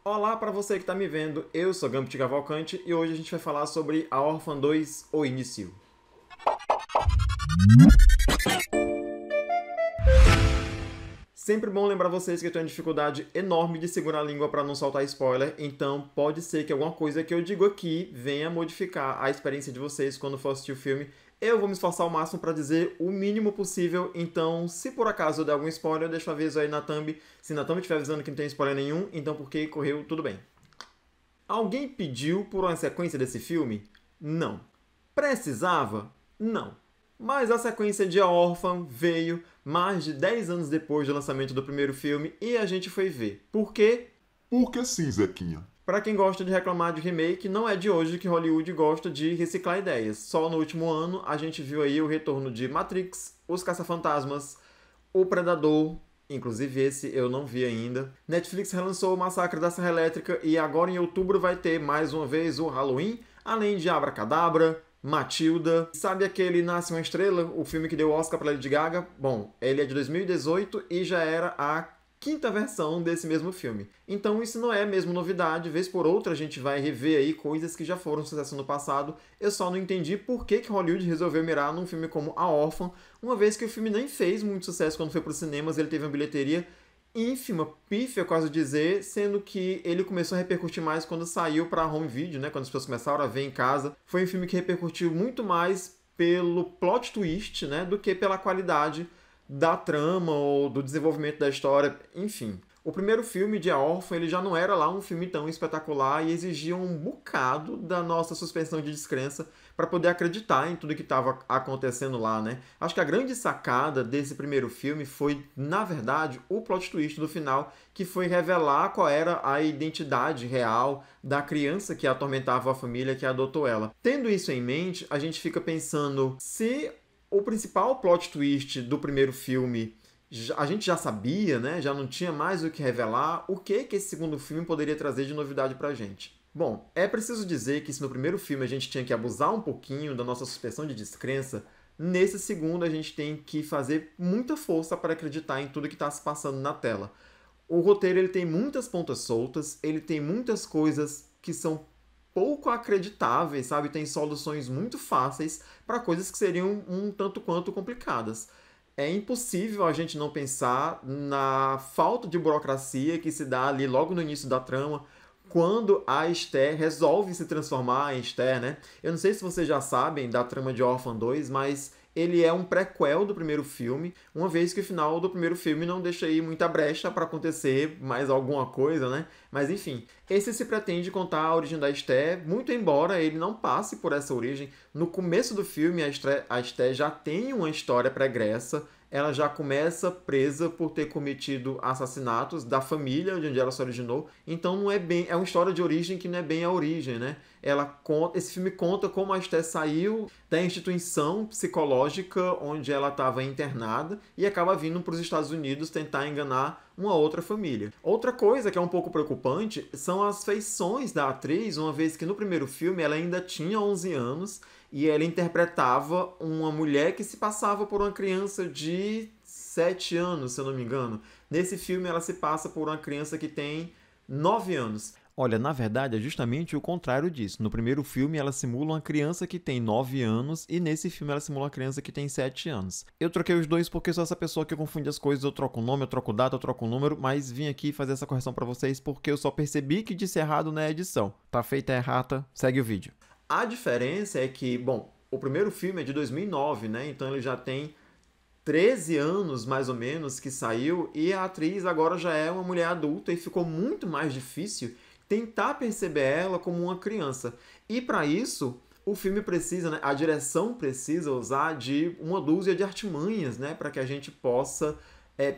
Olá para você que está me vendo, eu sou Gambit Cavalcante e hoje a gente vai falar sobre A Órfã 2, O Início. Sempre bom lembrar vocês que eu tenho uma dificuldade enorme de segurar a língua para não soltar spoiler, então pode ser que alguma coisa que eu digo aqui venha modificar a experiência de vocês quando for assistir o filme. Eu vou me esforçar ao máximo para dizer o mínimo possível, então se por acaso eu der algum spoiler, deixa um aviso aí na thumb. Se na thumb estiver avisando que não tem spoiler nenhum, então porque correu tudo bem. Alguém pediu por uma sequência desse filme? Não. Precisava? Não. Mas a sequência de A Órfã veio mais de 10 anos depois do lançamento do primeiro filme e a gente foi ver. Por quê? Porque sim, Zequinha. Pra quem gosta de reclamar de remake, não é de hoje que Hollywood gosta de reciclar ideias. Só no último ano a gente viu aí o retorno de Matrix, Os Caça-Fantasmas, O Predador, inclusive esse eu não vi ainda. Netflix relançou o Massacre da Serra Elétrica e agora em outubro vai ter mais uma vez o Halloween, além de Abracadabra, Matilda. Sabe aquele Nasce uma Estrela, o filme que deu Oscar para Lady Gaga? Bom, ele é de 2018 e já era a quinta versão desse mesmo filme. Então isso não é mesmo novidade, vez por outra a gente vai rever aí coisas que já foram sucesso no passado. Eu só não entendi por que Hollywood resolveu mirar num filme como A Órfã, uma vez que o filme nem fez muito sucesso quando foi para os cinemas, ele teve uma bilheteria ínfima, pífia, quase dizer, sendo que ele começou a repercutir mais quando saiu para home video, né, quando as pessoas começaram a ver em casa. Foi um filme que repercutiu muito mais pelo plot twist, né, do que pela qualidade da trama ou do desenvolvimento da história, enfim. O primeiro filme de A Órfã, ele já não era lá um filme tão espetacular e exigia um bocado da nossa suspensão de descrença para poder acreditar em tudo que estava acontecendo lá, né? Acho que a grande sacada desse primeiro filme foi, na verdade, o plot twist do final, que foi revelar qual era a identidade real da criança que atormentava a família que adotou ela. Tendo isso em mente, a gente fica pensando se o principal plot twist do primeiro filme a gente já sabia, né? Já não tinha mais o que revelar. O que esse segundo filme poderia trazer de novidade pra gente? Bom, é preciso dizer que se no primeiro filme a gente tinha que abusar um pouquinho da nossa suspensão de descrença, nesse segundo a gente tem que fazer muita força para acreditar em tudo que está se passando na tela. O roteiro ele tem muitas pontas soltas, ele tem muitas coisas que são pouco acreditáveis, sabe? Tem soluções muito fáceis para coisas que seriam um tanto quanto complicadas. É impossível a gente não pensar na falta de burocracia que se dá ali logo no início da trama, quando a Esther resolve se transformar em Esther, né? Eu não sei se vocês já sabem da trama de Orphan 2, mas ele é um prequel do primeiro filme, uma vez que o final do primeiro filme não deixa aí muita brecha para acontecer mais alguma coisa, né? Mas enfim, esse se pretende contar a origem da Esther, muito embora ele não passe por essa origem. No começo do filme, a Esther já tem uma história pregressa, ela já começa presa por ter cometido assassinatos da família de onde ela se originou. Então não é bem, é uma história de origem que não é bem a origem, né? Esse filme conta como a Esther saiu da instituição psicológica onde ela estava internada e acaba vindo para os Estados Unidos tentar enganar uma outra família. Outra coisa que é um pouco preocupante são as feições da atriz, uma vez que no primeiro filme ela ainda tinha 11 anos e ela interpretava uma mulher que se passava por uma criança de 7 anos, se eu não me engano. Nesse filme ela se passa por uma criança que tem 9 anos. Olha, na verdade é justamente o contrário disso. No primeiro filme ela simula uma criança que tem 9 anos e nesse filme ela simula uma criança que tem 7 anos. Eu troquei os dois porque sou essa pessoa que confunde as coisas, eu troco o nome, eu troco data, eu troco o número, mas vim aqui fazer essa correção para vocês porque eu só percebi que disse errado na edição. Tá feita a errata, segue o vídeo. A diferença é que, bom, o primeiro filme é de 2009, né? Então ele já tem 13 anos, mais ou menos, que saiu, e a atriz agora já é uma mulher adulta e ficou muito mais difícil tentar perceber ela como uma criança. E para isso, o filme precisa, né, a direção precisa usar de uma dúzia de artimanhas, né, para que a gente possa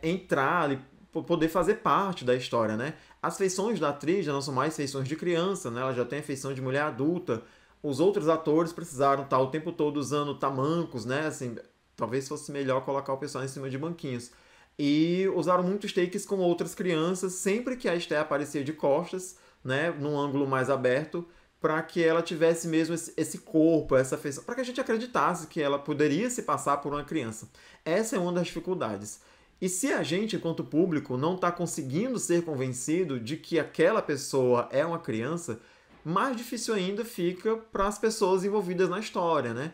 entrar ali, poder fazer parte da história, né? As feições da atriz já não são mais feições de criança, né? Ela já tem a feição de mulher adulta. Os outros atores precisaram estar o tempo todo usando tamancos, né? Assim, talvez fosse melhor colocar o pessoal em cima de banquinhos. E usaram muitos takes com outras crianças, sempre que a Esther aparecia de costas, né? Num ângulo mais aberto, para que ela tivesse mesmo esse corpo, essa feição, para que a gente acreditasse que ela poderia se passar por uma criança. Essa é uma das dificuldades. E se a gente, enquanto público, não está conseguindo ser convencido de que aquela pessoa é uma criança, mais difícil ainda fica para as pessoas envolvidas na história, né?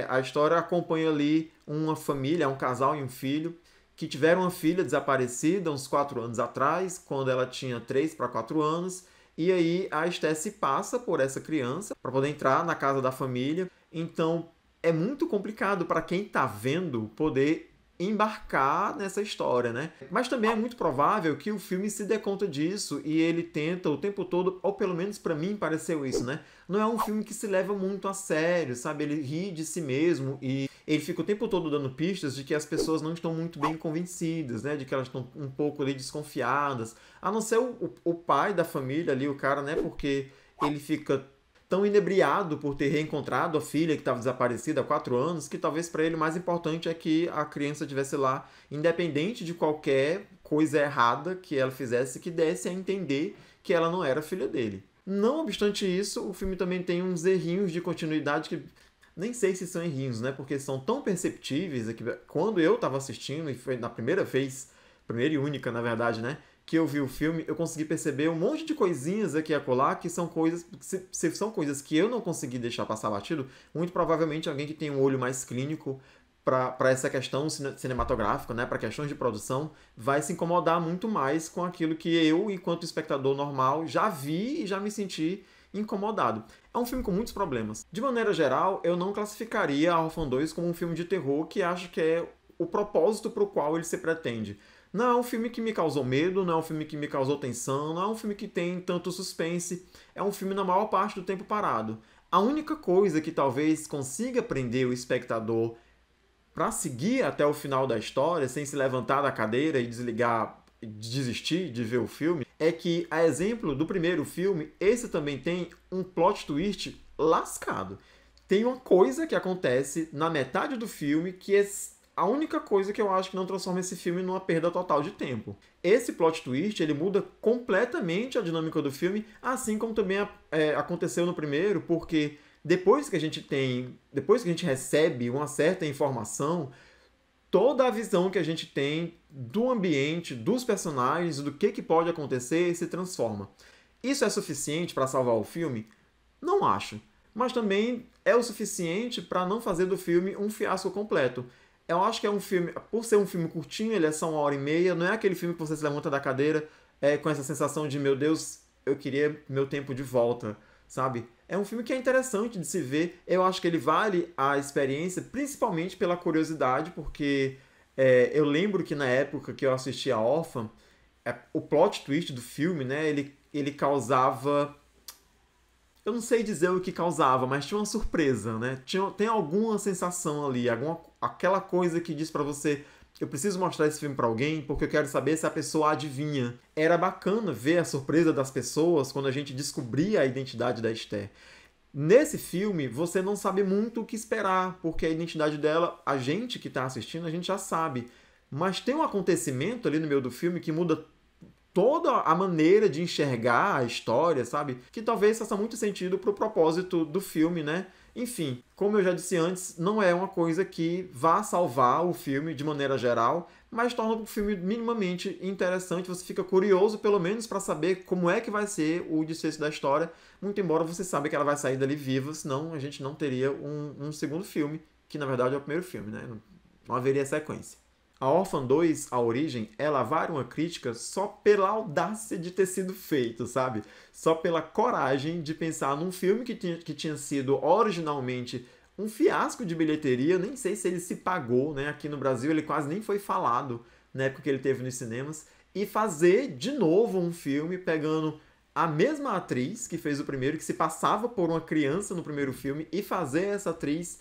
A história acompanha ali uma família, um casal e um filho, que tiveram uma filha desaparecida uns 4 anos atrás, quando ela tinha 3 para 4 anos, e aí a Esté se passa por essa criança para poder entrar na casa da família. Então é muito complicado para quem está vendo poder embarcar nessa história, né? Mas também é muito provável que o filme se dê conta disso e ele tenta o tempo todo, ou pelo menos para mim pareceu isso, né? Não é um filme que se leva muito a sério, sabe? Ele ri de si mesmo e ele fica o tempo todo dando pistas de que as pessoas não estão muito bem convencidas, né? De que elas estão um pouco ali desconfiadas. A não ser o pai da família ali, o cara, né? Porque ele fica tão inebriado por ter reencontrado a filha que estava desaparecida há 4 anos, que talvez para ele o mais importante é que a criança estivesse lá, independente de qualquer coisa errada que ela fizesse, que desse a entender que ela não era filha dele. Não obstante isso, o filme também tem uns errinhos de continuidade que nem sei se são errinhos, né? Porque são tão perceptíveis que quando eu estava assistindo, e foi na primeira vez, primeira e única, na verdade, né? Que eu vi o filme, eu consegui perceber um monte de coisinhas aqui e acolá que são coisas, se são coisas que eu não consegui deixar passar batido, muito provavelmente alguém que tem um olho mais clínico para essa questão cinematográfica, né, para questões de produção, vai se incomodar muito mais com aquilo que eu, enquanto espectador normal, já vi e já me senti incomodado. É um filme com muitos problemas. De maneira geral, eu não classificaria A Órfã 2 como um filme de terror que acho que é o propósito para o qual ele se pretende. Não é um filme que me causou medo, não é um filme que me causou tensão, não é um filme que tem tanto suspense. É um filme na maior parte do tempo parado. A única coisa que talvez consiga prender o espectador para seguir até o final da história, sem se levantar da cadeira e desligar, desistir de ver o filme, é que, a exemplo do primeiro filme, esse também tem um plot twist lascado. Tem uma coisa que acontece na metade do filme que é a única coisa que eu acho que não transforma esse filme numa perda total de tempo. Esse plot twist, ele muda completamente a dinâmica do filme, assim como também aconteceu no primeiro, porque depois que a gente recebe uma certa informação, toda a visão que a gente tem do ambiente, dos personagens, do que pode acontecer, se transforma. Isso é suficiente para salvar o filme? Não acho. Mas também é o suficiente para não fazer do filme um fiasco completo. Eu acho que é um filme, por ser um filme curtinho, ele é só 1h30, não é aquele filme que você se levanta da cadeira com essa sensação de, meu Deus, eu queria meu tempo de volta, sabe? É um filme que é interessante de se ver, eu acho que ele vale a experiência, principalmente pela curiosidade, porque eu lembro que na época que eu assisti a Órfã, o plot twist do filme, né, ele causava... Eu não sei dizer o que causava, mas tinha uma surpresa, né? Tem alguma sensação ali, aquela coisa que diz pra você, eu preciso mostrar esse filme pra alguém porque eu quero saber se a pessoa adivinha. Era bacana ver a surpresa das pessoas quando a gente descobria a identidade da Esther. Nesse filme, você não sabe muito o que esperar, porque a identidade dela, a gente que tá assistindo, a gente já sabe. Mas tem um acontecimento ali no meio do filme que muda toda a maneira de enxergar a história, sabe? Que talvez faça muito sentido pro propósito do filme, né? Enfim, como eu já disse antes, não é uma coisa que vá salvar o filme de maneira geral, mas torna o filme minimamente interessante. Você fica curioso, pelo menos, para saber como é que vai ser o desfecho da história, muito embora você saiba que ela vai sair dali viva, senão a gente não teria um segundo filme, que na verdade é o primeiro filme, né? Não haveria sequência. A Órfã 2, A Origem, é lavar uma crítica só pela audácia de ter sido feito, sabe? Só pela coragem de pensar num filme que tinha sido originalmente um fiasco de bilheteria. Nem sei se ele se pagou, né? Aqui no Brasil ele quase nem foi falado na época que ele teve nos cinemas. E fazer de novo um filme pegando a mesma atriz que fez o primeiro, que se passava por uma criança no primeiro filme, e fazer essa atriz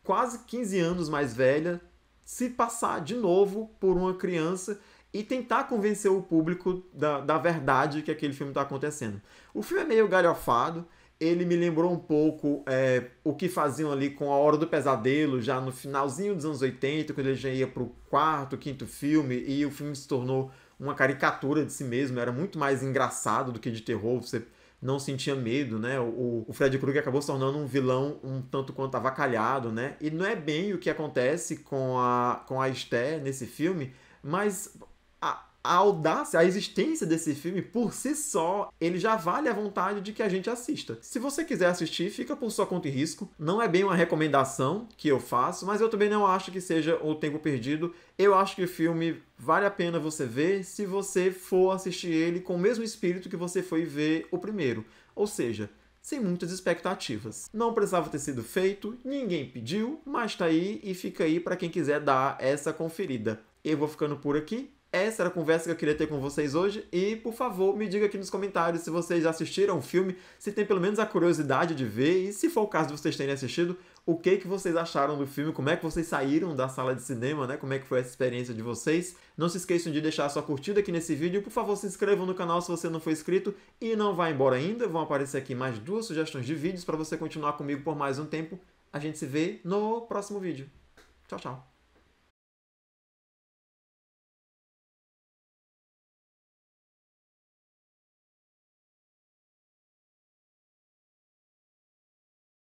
quase 15 anos mais velha se passar de novo por uma criança e tentar convencer o público da verdade que aquele filme está acontecendo. O filme é meio galhofado, ele me lembrou um pouco o que faziam ali com A Hora do Pesadelo, já no finalzinho dos anos 80, quando ele já ia para o quarto, quinto filme, e o filme se tornou uma caricatura de si mesmo, era muito mais engraçado do que de terror, você não sentia medo, né? O Fred Krueger acabou se tornando um vilão um tanto quanto avacalhado, né? E não é bem o que acontece com a Esther nesse filme, Mas a audácia, a existência desse filme, por si só, ele já vale a vontade de que a gente assista. Se você quiser assistir, fica por sua conta e risco. Não é bem uma recomendação que eu faço, mas eu também não acho que seja o tempo perdido. Eu acho que o filme vale a pena você ver se você for assistir ele com o mesmo espírito que você foi ver o primeiro. Ou seja, sem muitas expectativas. Não precisava ter sido feito, ninguém pediu, mas tá aí e fica aí para quem quiser dar essa conferida. Eu vou ficando por aqui. Essa era a conversa que eu queria ter com vocês hoje e, por favor, me diga aqui nos comentários se vocês já assistiram o filme, se tem pelo menos a curiosidade de ver e, se for o caso de vocês terem assistido, o que vocês acharam do filme, como é que vocês saíram da sala de cinema, né? Como é que foi essa experiência de vocês. Não se esqueçam de deixar a sua curtida aqui nesse vídeo. Por favor, se inscrevam no canal se você não for inscrito e não vá embora ainda. Vão aparecer aqui mais 2 sugestões de vídeos para você continuar comigo por mais um tempo. A gente se vê no próximo vídeo. Tchau, tchau.